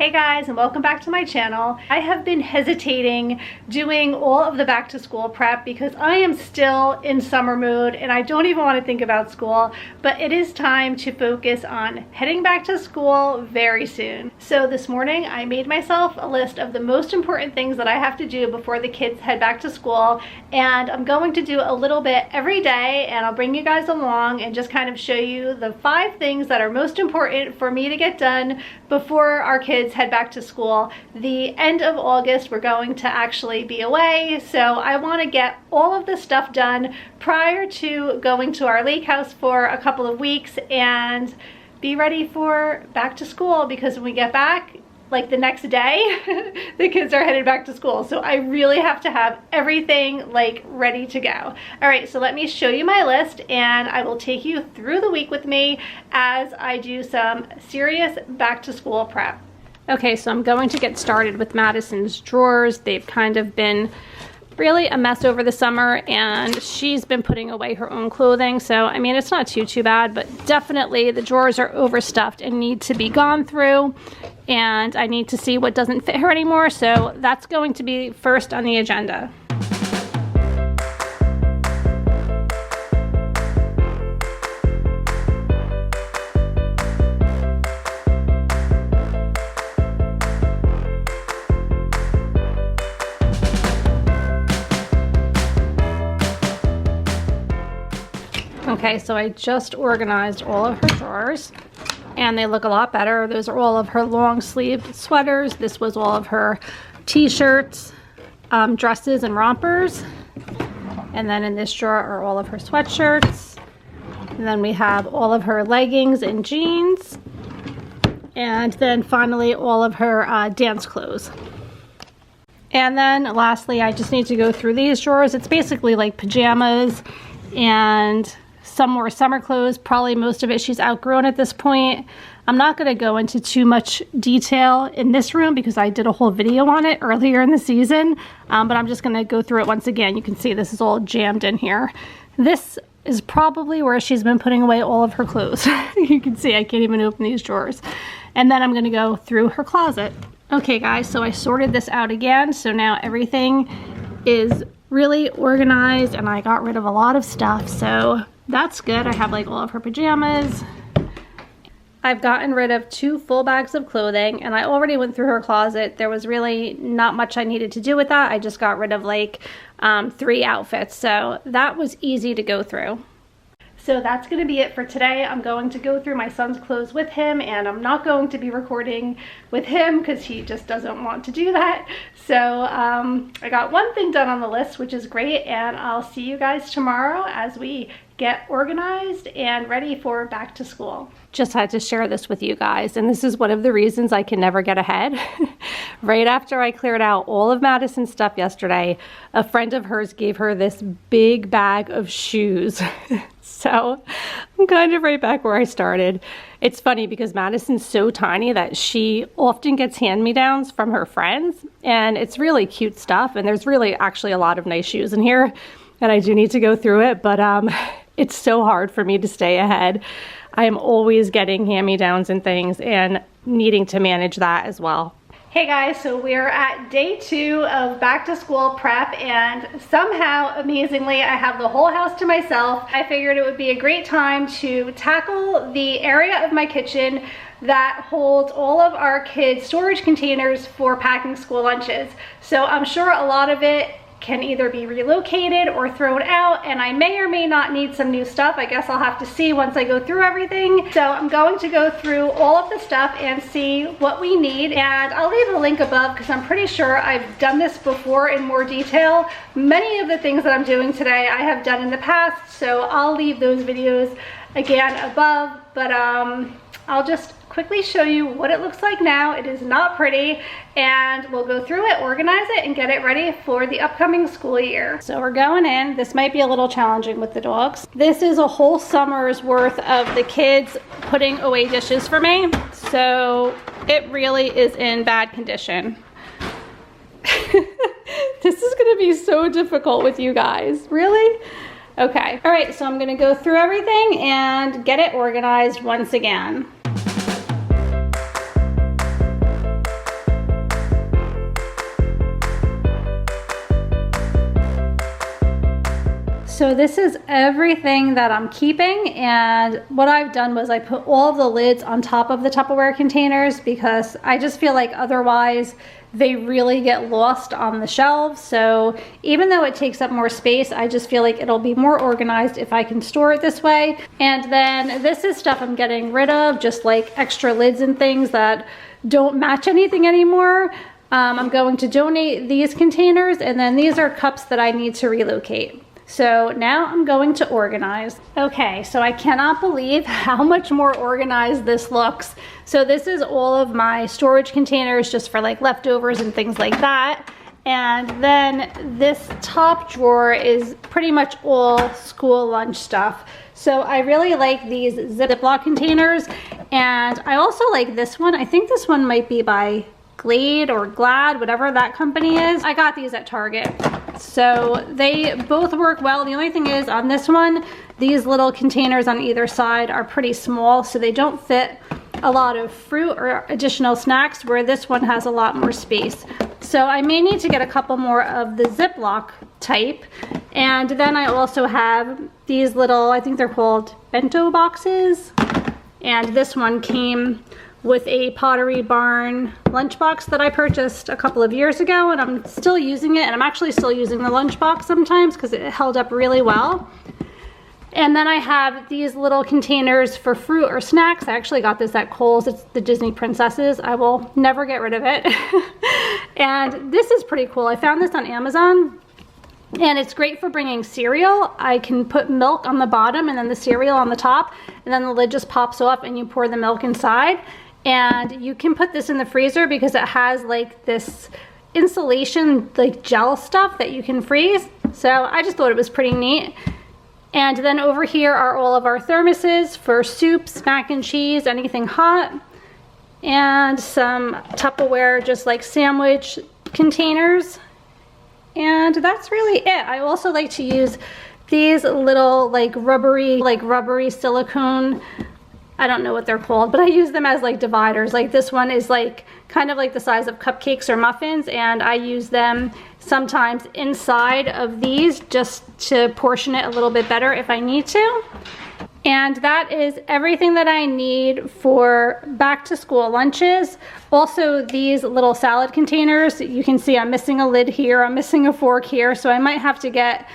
Hey guys, and welcome back to my channel. I have been hesitating doing all of the back to school prep because I am still in summer mood and I don't even want to think about school, but it is time to focus on heading back to school very soon. So this morning I made myself a list of the most important things that I have to do before the kids head back to school, and I'm going to do a little bit every day, and I'll bring you guys along and just kind of show you the 5 things that are most important for me to get done before our kids head back to school. The end of August we're going to actually be away, so I want to get all of this stuff done prior to going to our lake house for a couple of weeks and be ready for back to school, because when we get back, like the next day, the kids are headed back to school. So I really have to have everything like ready to go. All right, so let me show you my list and I will take you through the week with me as I do some serious back to school prep. Okay, so I'm going to get started with Madison's drawers. They've kind of been really a mess over the summer, and she's been putting away her own clothing. So, I mean, it's not too bad, but definitely the drawers are overstuffed and need to be gone through, and I need to see what doesn't fit her anymore. So that's going to be first on the agenda. Okay, so I just organized all of her drawers and they look a lot better. Those are all of her long sleeve sweaters. This was all of her t-shirts, dresses and rompers. And then in this drawer are all of her sweatshirts. And then we have all of her leggings and jeans. And then finally all of her dance clothes. And then lastly, I just need to go through these drawers. It's basically like pajamas and some more summer clothes. Probably most of it she's outgrown at this point. I'm not going to go into too much detail in this room because I did a whole video on it earlier in the season, but I'm just going to go through it once again. You can see this is all jammed in here. This is probably where she's been putting away all of her clothes. You can see I can't even open these drawers. And then I'm going to go through her closet. Okay guys, so I sorted this out again, so now everything is really organized and I got rid of a lot of stuff, so that's good. I have like all of her pajamas. I've gotten rid of 2 full bags of clothing, and I already went through her closet. There was really not much I needed to do with that. I just got rid of like 3 outfits, so that was easy to go through. So that's going to be it for today. I'm going to go through my son's clothes with him, and I'm not going to be recording with him because he just doesn't want to do that. So I got one thing done on the list, which is great, and I'll see you guys tomorrow as we get organized and ready for back to school. Just had to share this with you guys, and this is one of the reasons I can never get ahead. Right after I cleared out all of Madison's stuff yesterday, a friend of hers gave her this big bag of shoes. So I'm kind of right back where I started. It's funny because Madison's so tiny that she often gets hand-me-downs from her friends, and it's really cute stuff, and there's really actually a lot of nice shoes in here, and I do need to go through it, but it's so hard for me to stay ahead. I am always getting hand-me-downs and things and needing to manage that as well. Hey guys, so we're at day 2 of back to school prep, and somehow, amazingly, I have the whole house to myself. I figured it would be a great time to tackle the area of my kitchen that holds all of our kids' storage containers for packing school lunches. So I'm sure a lot of it can either be relocated or thrown out, and I may or may not need some new stuff. I guess I'll have to see once I go through everything. So I'm going to go through all of the stuff and see what we need, and I'll leave a link above because I'm pretty sure I've done this before in more detail. Many of the things that I'm doing today I have done in the past, so I'll leave those videos again above, but I'll just quickly show you what it looks like now. It is not pretty, and we'll go through it, organize it, and get it ready for the upcoming school year. So we're going in. This might be a little challenging with the dogs. This is a whole summer's worth of the kids putting away dishes for me, so it really is in bad condition. This is gonna be so difficult with you guys. Really? Okay. All right, so I'm gonna go through everything and get it organized once again. So this is everything that I'm keeping, and what I've done was I put all of the lids on top of the Tupperware containers because I just feel like otherwise they really get lost on the shelves. So even though it takes up more space, I just feel like it'll be more organized if I can store it this way. And then this is stuff I'm getting rid of, just like extra lids and things that don't match anything anymore. I'm going to donate these containers, and then these are cups that I need to relocate. So now I'm going to organize. Okay, so I cannot believe how much more organized this looks. So this is all of my storage containers just for like leftovers and things like that. And then this top drawer is pretty much all school lunch stuff. So I really like these Ziploc containers, and I also like this one. I think this one might be by Glade or Glad, whatever that company is. I got these at Target. So they both work well. The only thing is on this one, these little containers on either side are pretty small, so they don't fit a lot of fruit or additional snacks, where this one has a lot more space. So I may need to get a couple more of the Ziploc type. And then I also have these little, I think they're called bento boxes. And this one came with a Pottery Barn lunchbox that I purchased a couple of years ago, and I'm still using it, and I'm actually still using the lunchbox sometimes because it held up really well. And then I have these little containers for fruit or snacks. I actually got this at Kohl's. It's the Disney Princesses. I will never get rid of it. And this is pretty cool. I found this on Amazon. And it's great for bringing cereal. I can put milk on the bottom and then the cereal on the top, and then the lid just pops off and you pour the milk inside. And you can put this in the freezer because it has like this insulation, like gel stuff that you can freeze. So I just thought it was pretty neat. And then over here are all of our thermoses for soups, mac and cheese, anything hot. And some Tupperware, just like sandwich containers. And that's really it. I also like to use these little like rubbery silicone, I don't know what they're called, but I use them as like dividers. Like this one is like kind of like the size of cupcakes or muffins, and I use them sometimes inside of these just to portion it a little bit better if I need to. And that is everything that I need for back to school lunches. Also these little salad containers, you can see I'm missing a lid here, I'm missing a fork here, so I might have to get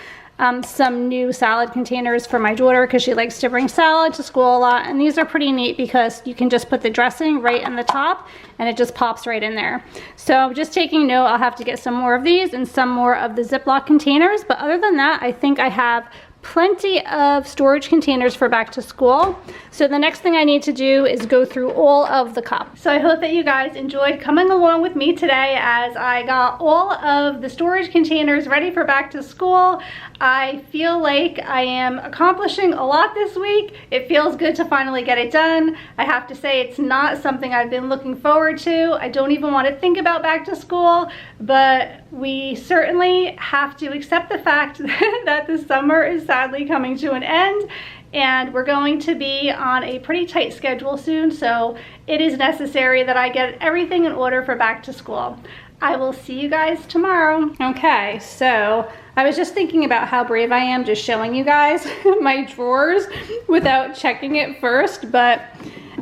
some new salad containers for my daughter because she likes to bring salad to school a lot. And these are pretty neat because you can just put the dressing right in the top and it just pops right in there. So just taking note, I'll have to get some more of these and some more of the Ziploc containers. But other than that, I think I have plenty of storage containers for back to school. So the next thing I need to do is go through all of the cups. So I hope that you guys enjoyed coming along with me today as I got all of the storage containers ready for back to school. I feel like I am accomplishing a lot this week. It feels good to finally get it done. I have to say it's not something I've been looking forward to. I don't even want to think about back to school, but we certainly have to accept the fact that the summer is sadly coming to an end, and we're going to be on a pretty tight schedule soon, so it is necessary that I get everything in order for back to school. I will see you guys tomorrow. Okay, so I was just thinking about how brave I am just showing you guys my drawers without checking it first, but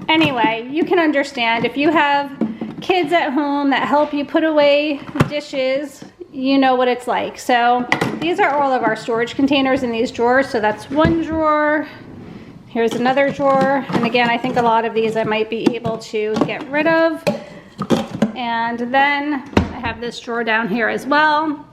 anyway, you can understand if you have kids at home that help you put away dishes, you know what it's like. So these are all of our storage containers in these drawers. So that's one drawer. Here's another drawer. And again, I think a lot of these I might be able to get rid of. And then I have this drawer down here as well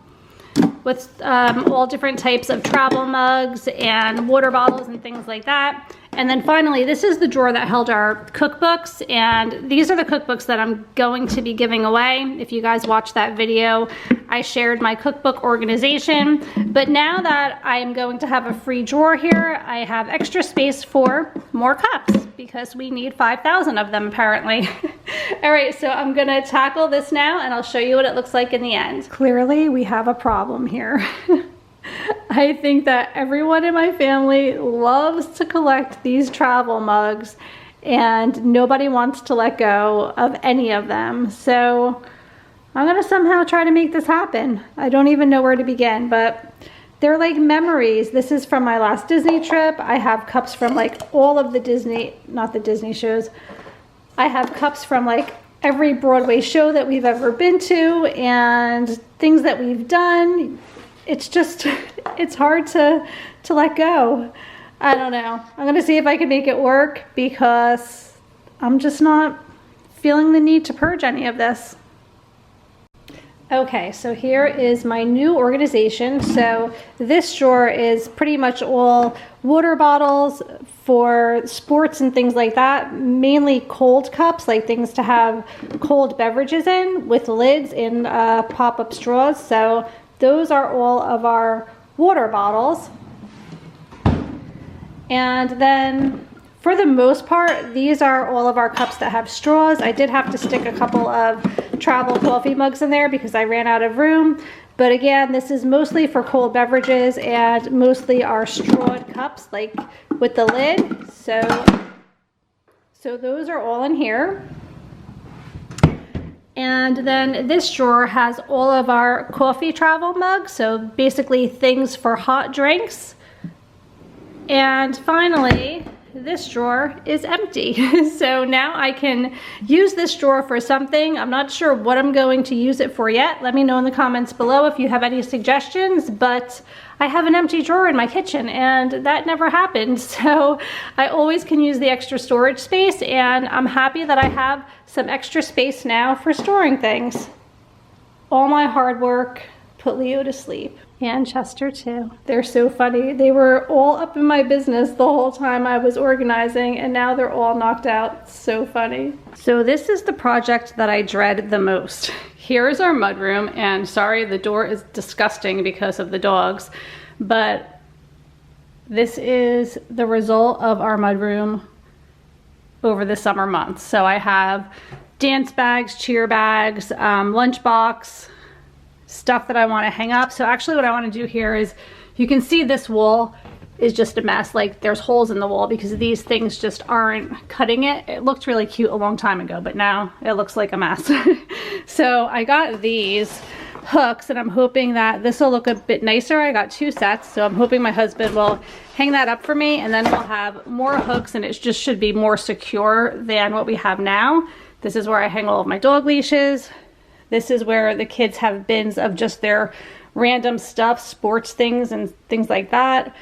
with all different types of travel mugs and water bottles and things like that. And then finally, this is the drawer that held our cookbooks, and these are the cookbooks that I'm going to be giving away. If you guys watched that video, I shared my cookbook organization. But now that I am going to have a free drawer here, I have extra space for more cups because we need 5,000 of them apparently. All right, so I'm gonna tackle this now and I'll show you what it looks like in the end. Clearly, we have a problem here. I think that everyone in my family loves to collect these travel mugs and nobody wants to let go of any of them. So I'm gonna somehow try to make this happen. I don't even know where to begin, but they're like memories. This is from my last Disney trip. I have cups from like all of the Disney, not the Disney shows. I have cups from like every Broadway show that we've ever been to and things that we've done. It's just, it's hard to let go. I don't know. I'm gonna see if I can make it work because I'm just not feeling the need to purge any of this. Okay, so here is my new organization. So this drawer is pretty much all water bottles for sports and things like that, mainly cold cups, like things to have cold beverages in with lids and pop-up straws. So those are all of our water bottles. And then for the most part, these are all of our cups that have straws. I did have to stick a couple of travel coffee mugs in there because I ran out of room. But again, this is mostly for cold beverages and mostly our strawed cups, like with the lid. So those are all in here. And then this drawer has all of our coffee travel mugs. So basically things for hot drinks. And finally, this drawer is empty. So now I can use this drawer for something. I'm not sure what I'm going to use it for yet. Let me know in the comments below if you have any suggestions, but I have an empty drawer in my kitchen and that never happened. So I always can use the extra storage space and I'm happy that I have some extra space now for storing things. All my hard work put Leo to sleep. And Chester too. They're so funny. They were all up in my business the whole time I was organizing and now they're all knocked out. It's so funny. So this is the project that I dread the most. Here's our mudroom, and sorry, the door is disgusting because of the dogs, but this is the result of our mudroom over the summer months. So I have dance bags, cheer bags, lunchbox, stuff that I want to hang up. So actually what I want to do here is, you can see this wall is just a mess. Like there's holes in the wall because these things just aren't cutting it. It looked really cute a long time ago, but now it looks like a mess. So I got these hooks and I'm hoping that this will look a bit nicer. I got 2 sets, so I'm hoping my husband will hang that up for me, and then we'll have more hooks and it just should be more secure than what we have now. This is where I hang all of my dog leashes. This is where the kids have bins of just their random stuff, sports things and things like that.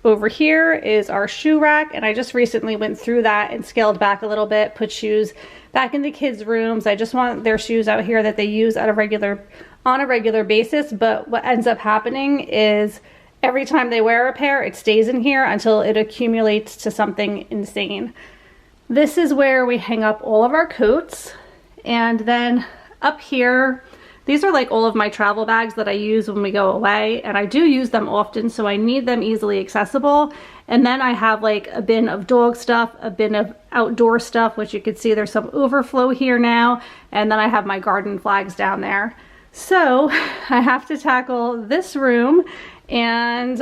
Over here is our shoe rack, and I just recently went through that and scaled back a little bit, put shoes back in the kids' rooms. I just want their shoes out here that they use on a regular basis, but what ends up happening is every time they wear a pair, it stays in here until it accumulates to something insane. This is where we hang up all of our coats. And then up here, these are like all of my travel bags that I use when we go away, and I do use them often, so I need them easily accessible. And then I have like a bin of dog stuff, a bin of outdoor stuff, which you can see there's some overflow here now, and then I have my garden flags down there. So I have to tackle this room and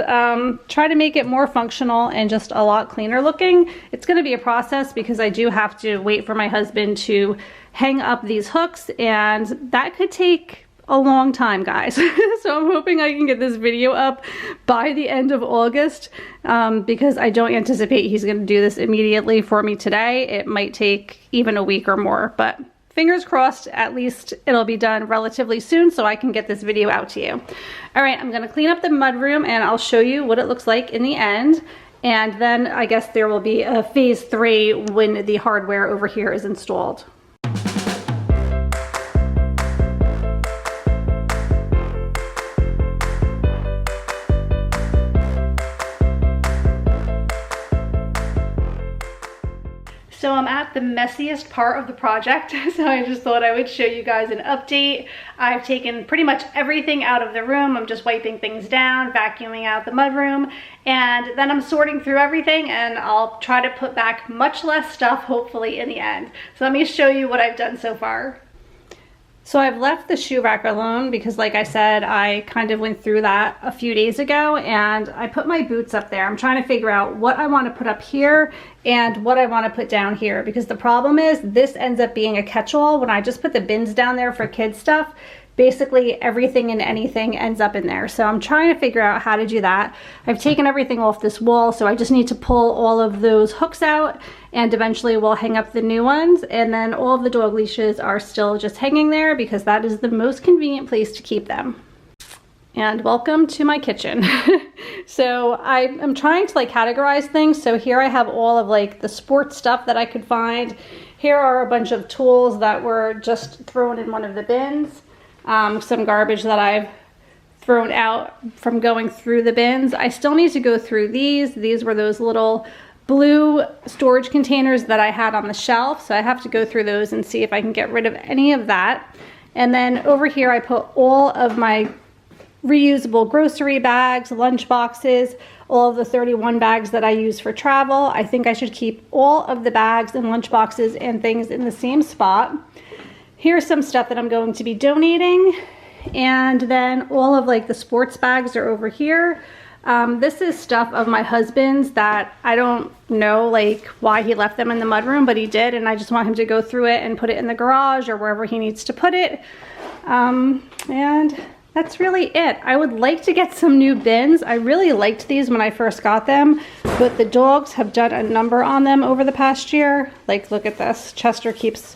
try to make it more functional and just a lot cleaner looking. It's going to be a process because I do have to wait for my husband to hang up these hooks, and that could take a long time, guys. So I'm hoping I can get this video up by the end of August because I don't anticipate he's going to do this immediately for me today. It might take even a week or more, but fingers crossed, at least it'll be done relatively soon so I can get this video out to you. All right, I'm gonna clean up the mudroom and I'll show you what it looks like in the end. And then I guess there will be a phase 3 when the hardware over here is installed. So I'm at the messiest part of the project, so I just thought I would show you guys an update. I've taken pretty much everything out of the room. I'm just wiping things down, vacuuming out the mudroom, and then I'm sorting through everything, and I'll try to put back much less stuff, hopefully, in the end. So let me show you what I've done so far. So I've left the shoe rack alone because, like I said, I kind of went through that a few days ago, and I put my boots up there. I'm trying to figure out what I want to put up here and what I want to put down here, because the problem is this ends up being a catch-all. When I just put the bins down there for kids stuff, basically everything and anything ends up in there. So I'm trying to figure out how to do that. I've taken everything off this wall, so I just need to pull all of those hooks out, and eventually we'll hang up the new ones. And then all of the dog leashes are still just hanging there because that is the most convenient place to keep them. And welcome to my kitchen. So I'm trying to like categorize things. So here I have all of like the sports stuff that I could find. Here are a bunch of tools that were just thrown in one of the bins. Some garbage that I've thrown out from going through the bins. I still need to go through these. These were those little blue storage containers that I had on the shelf. So I have to go through those and see if I can get rid of any of that. And then over here I put all of my reusable grocery bags, lunch boxes, all of the 31 bags that I use for travel. I think I should keep all of the bags and lunch boxes and things in the same spot. Here's some stuff that I'm going to be donating. And then all of like the sports bags are over here. This is stuff of my husband's that I don't know like why he left them in the mudroom, but he did, and I just want him to go through it and put it in the garage or wherever he needs to put it. And that's really it. I would like to get some new bins. I really liked these when I first got them, but the dogs have done a number on them over the past year. Like, look at this. Chester keeps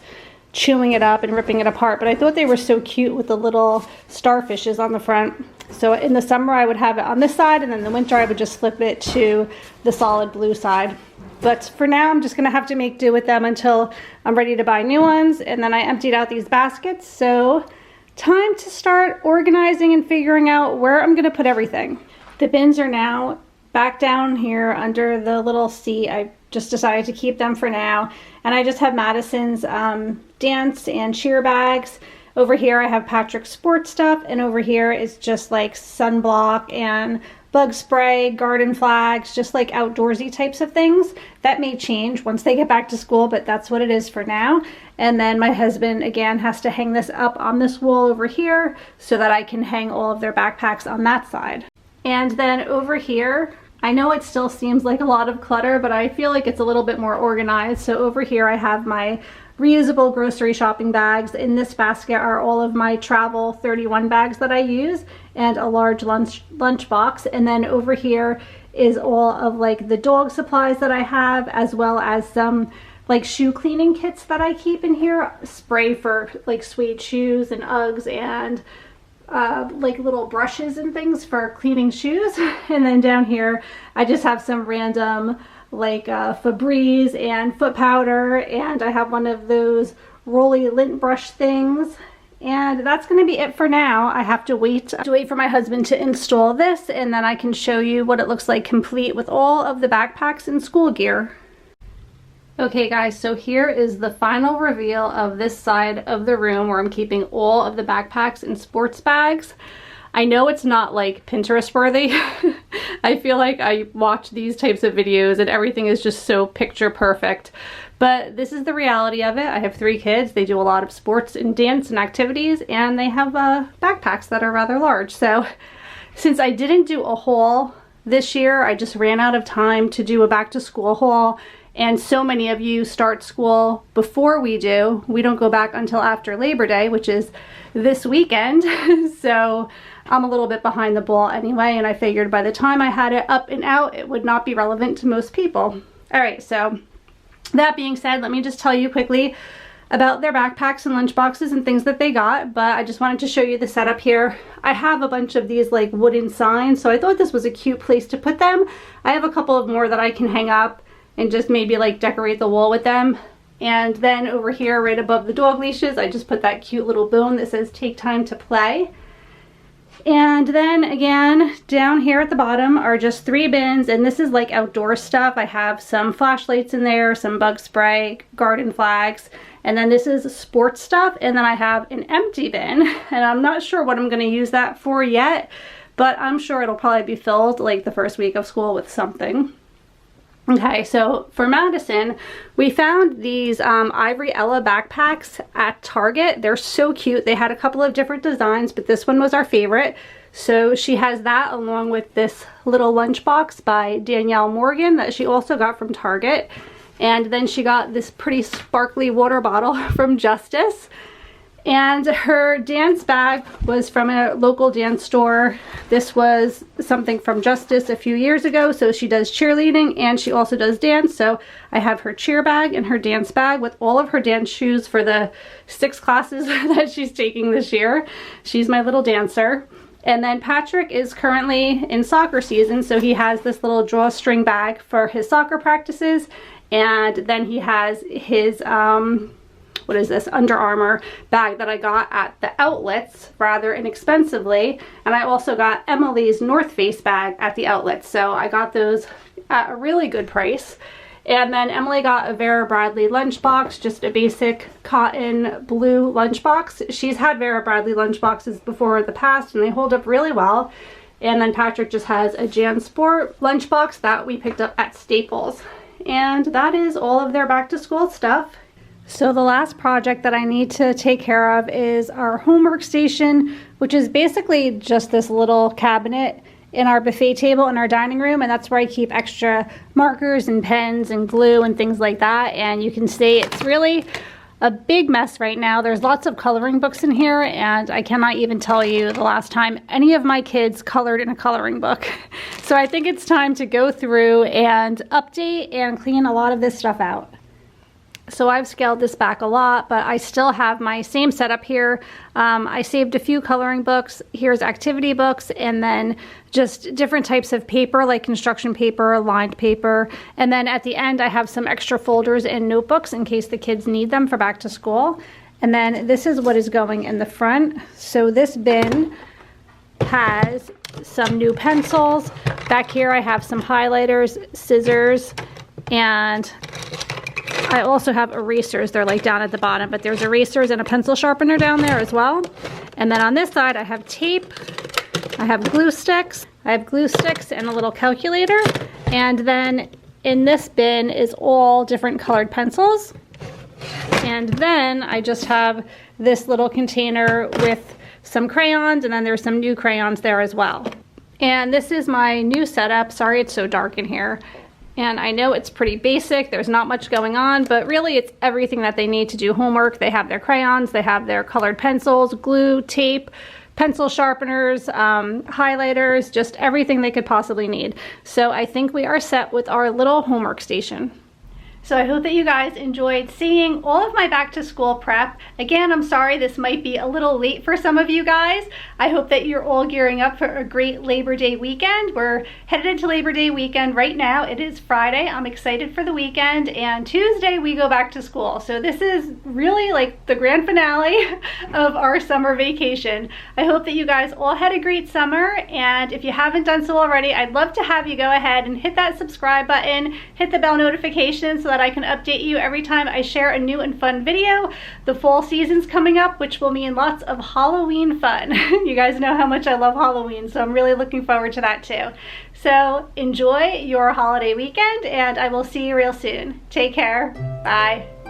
chewing it up and ripping it apart, but I thought they were so cute with the little starfishes on the front. So in the summer I would have it on this side, and then in the winter I would just flip it to the solid blue side. But for now I'm just gonna have to make do with them until I'm ready to buy new ones. And then I emptied out these baskets, so time to start organizing and figuring out where I'm gonna put everything. The bins are now back down here under the little seat. I just decided to keep them for now. And I just have Madison's dance and cheer bags. Over here I have Patrick's sports stuff, and over here is just like sunblock and bug spray, garden flags, just like outdoorsy types of things. That may change once they get back to school, but that's what it is for now. And then my husband again has to hang this up on this wall over here so that I can hang all of their backpacks on that side. And then over here, I know it still seems like a lot of clutter, but I feel like it's a little bit more organized. So over here I have my reusable grocery shopping bags. In this basket are all of my travel 31 bags that I use and a large lunch box. And then over here is all of like the dog supplies that I have, as well as some like shoe cleaning kits that I keep in here. Spray for like suede shoes and Uggs, and like little brushes and things for cleaning shoes. And then down here I just have some random like Febreze and foot powder, and I have one of those rolly lint brush things. And that's going to be it for now. I have to wait for my husband to install this, and then I can show you what it looks like complete with all of the backpacks and school gear. Okay guys, so here is the final reveal of this side of the room where I'm keeping all of the backpacks and sports bags. I know it's not like Pinterest worthy. I feel like I watch these types of videos and everything is just so picture perfect. But this is the reality of it. I have 3 kids. They do a lot of sports and dance and activities, and they have backpacks that are rather large. So since I didn't do a haul this year, I just ran out of time to do a back to school haul. And so many of you start school before we do. We don't go back until after Labor Day, which is this weekend. So I'm a little bit behind the ball anyway, and I figured by the time I had it up and out, it would not be relevant to most people. All right, so that being said, let me just tell you quickly about their backpacks and lunch boxes and things that they got, but I just wanted to show you the setup here. I have a bunch of these like wooden signs, so I thought this was a cute place to put them. I have a couple of more that I can hang up and just maybe like decorate the wall with them. And then over here right above the dog leashes, I just put that cute little bone that says take time to play. And then again, down here at the bottom are just 3 bins, and this is like outdoor stuff. I have some flashlights in there, some bug spray, garden flags, and then this is sports stuff. And then I have an empty bin, and I'm not sure what I'm going to use that for yet, but I'm sure it'll probably be filled like the first week of school with something. Okay, so for Madison, we found these Ivory Ella backpacks at Target. They're so cute. They had a couple of different designs, but this one was our favorite. So she has that along with this little lunchbox by Danielle Morgan that she also got from Target. And then she got this pretty sparkly water bottle from Justice. And her dance bag was from a local dance store. This was something from Justice a few years ago. So she does cheerleading and she also does dance. So I have her cheer bag and her dance bag with all of her dance shoes for the 6 classes that she's taking this year. She's my little dancer. And then Patrick is currently in soccer season. So he has this little drawstring bag for his soccer practices. And then he has his, what is this, Under Armour bag that I got at the outlets rather inexpensively. And I also got Emily's North Face bag at the outlets. So I got those at a really good price. And then Emily got a Vera Bradley lunchbox, just a basic cotton blue lunchbox. She's had Vera Bradley lunchboxes before in the past and they hold up really well. And then Patrick just has a JanSport lunchbox that we picked up at Staples. And that is all of their back to school stuff. So the last project that I need to take care of is our homework station, which is basically just this little cabinet in our buffet table in our dining room, and that's where I keep extra markers and pens and glue and things like that. And you can see it's really a big mess right now. There's lots of coloring books in here, and I cannot even tell you the last time any of my kids colored in a coloring book. So I think it's time to go through and update and clean a lot of this stuff out. So I've scaled this back a lot, but I still have my same setup here. I saved a few coloring books. Here's activity books, and then just different types of paper like construction paper, lined paper. And then at the end, I have some extra folders and notebooks in case the kids need them for back to school. And then this is what is going in the front. So this bin has some new pencils. Back here, I have some highlighters, scissors, and I also have erasers. They're like down at the bottom, but there's erasers and a pencil sharpener down there as well. And then on this side, I have tape, I have glue sticks, and a little calculator. And then in this bin is all different colored pencils. And then I just have this little container with some crayons, and then there's some new crayons there as well. And this is my new setup. Sorry it's so dark in here. And I know it's pretty basic, there's not much going on, but really it's everything that they need to do homework. They have their crayons, they have their colored pencils, glue, tape, pencil sharpeners, highlighters, just everything they could possibly need. So I think we are set with our little homework station. So I hope that you guys enjoyed seeing all of my back to school prep. Again, I'm sorry this might be a little late for some of you guys. I hope that you're all gearing up for a great Labor Day weekend. We're headed into Labor Day weekend right now. It is Friday. I'm excited for the weekend, and Tuesday we go back to school. So this is really like the grand finale of our summer vacation. I hope that you guys all had a great summer, and if you haven't done so already, I'd love to have you go ahead and hit that subscribe button, hit the bell notification so that I can update you every time I share a new and fun video. The fall season's coming up, which will mean lots of Halloween fun. You guys know how much I love Halloween, so I'm really looking forward to that too. So enjoy your holiday weekend, and I will see you real soon. Take care. Bye.